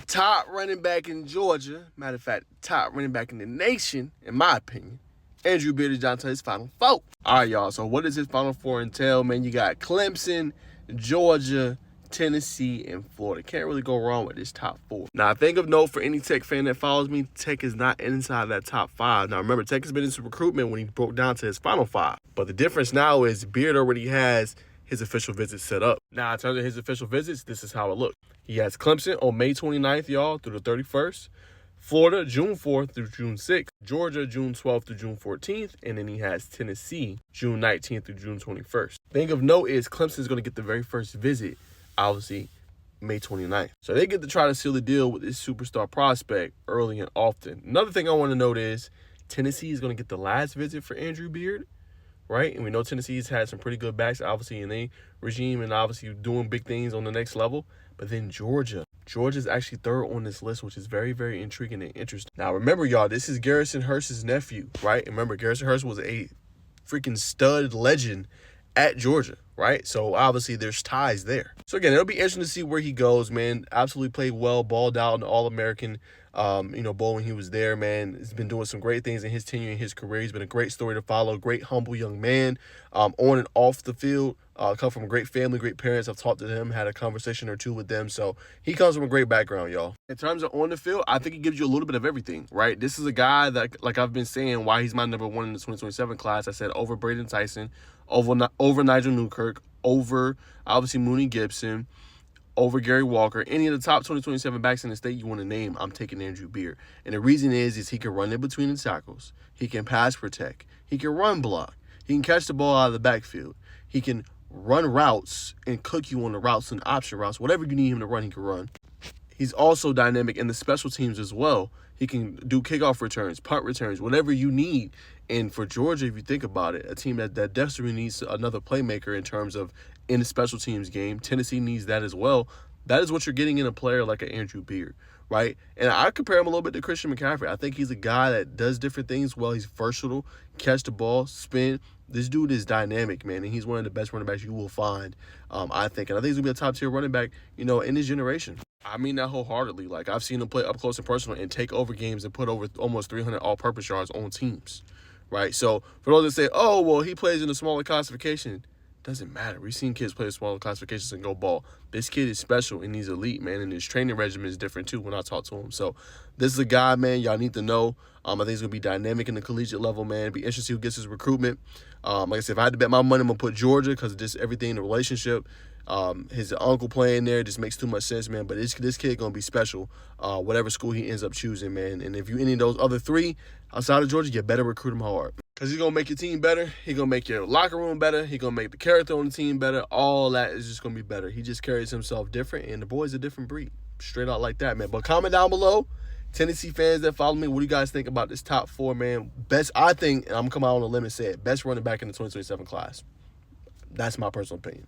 top running back in Georgia, matter of fact, top running back in the nation, in my opinion, Andrew Beard is down to his Final Four. All right, y'all, so what does his Final Four entail, man? You got Clemson, Georgia, Tennessee, and Florida. Can't really go wrong with this top four. Now, I think of note for any Tech fan that follows me, Tech is not inside that top five. Now, remember, Tech has been in some recruitment when he broke down to his Final Five. But the difference now is Beard already has his official visits set up. Now, in terms of his official visits, this is how it looks. He has Clemson on May 29th, y'all, through the 31st. Florida, June 4th through June 6th. Georgia, June 12th through June 14th. And then he has Tennessee, June 19th through June 21st. Thing of note is Clemson is going to get the very first visit, obviously, May 29th. So they get to try to seal the deal with this superstar prospect early and often. Another thing I want to note is Tennessee is going to get the last visit for Andrew Beard, right? And we know Tennessee's had some pretty good backs, obviously, in their regime and obviously doing big things on the next level. But then Georgia's actually third on this list, which is very, very intriguing and interesting. Now, remember, y'all, this is Garrison Hearst's nephew, right? And remember, Garrison Hearst was a freaking stud legend at Georgia, right? So, obviously, there's ties there. So, again, it'll be interesting to see where he goes, man. Absolutely played well, balled out in the All-American, bowl when he was there, man. He's been doing some great things in his tenure in his career. He's been a great story to follow, great, humble young man on and off the field. Come from a great family, great parents. I've talked to him, had a conversation or two with them. So he comes from a great background, y'all. In terms of on the field, I think he gives you a little bit of everything, right? This is a guy that, like I've been saying, why he's my number one in the 2027 class. I said over Braden Tyson, over Nigel Newkirk, over, obviously, Mooney Gibson, over Gary Walker. Any of the top 2027 backs in the state you want to name, I'm taking Andrew Beard. And the reason is he can run in between the tackles. He can pass protect. He can run block. He can catch the ball out of the backfield. He can run routes and cook you on the routes and option routes. Whatever you need him to run, he can run. He's also dynamic in the special teams as well. He can do kickoff returns, punt returns, whatever you need. And for Georgia, if you think about it, a team that desperately needs another playmaker in terms of in the special teams game. Tennessee needs that as well. That is what you're getting in a player like an Andrew Beard, right? And I compare him a little bit to Christian McCaffrey. I think he's a guy that does different things well. He's versatile, catch the ball, spin. This dude is dynamic, man, and he's one of the best running backs you will find, I think. And I think he's going to be a top-tier running back, in his generation. I mean that wholeheartedly. Like, I've seen him play up close and personal and take over games and put over almost 300 all-purpose yards on teams, right? So for those that say, oh, well, he plays in a smaller classification, doesn't matter. We've seen kids play in smaller classifications and go ball. This kid is special and he's elite, man, and his training regimen is different too when I talk to him. So this is a guy, man, y'all need to know. I think he's going to be dynamic in the collegiate level, man. It'd be interesting who gets his recruitment. Like I said, if I had to bet my money, I'm going to put Georgia because of just everything in the relationship. His uncle playing there just makes too much sense, man. But this kid going to be special, whatever school he ends up choosing, man. And if you any of those other three outside of Georgia, you better recruit him hard. Because he's going to make your team better. He's going to make your locker room better. He's going to make the character on the team better. All that is just going to be better. He just carries himself different, and the boy's a different breed. Straight out like that, man. But comment down below, Tennessee fans that follow me, what do you guys think about this top four, man? Best, I think, and I'm coming out on a limb and say it, best running back in the 2027 class. That's my personal opinion.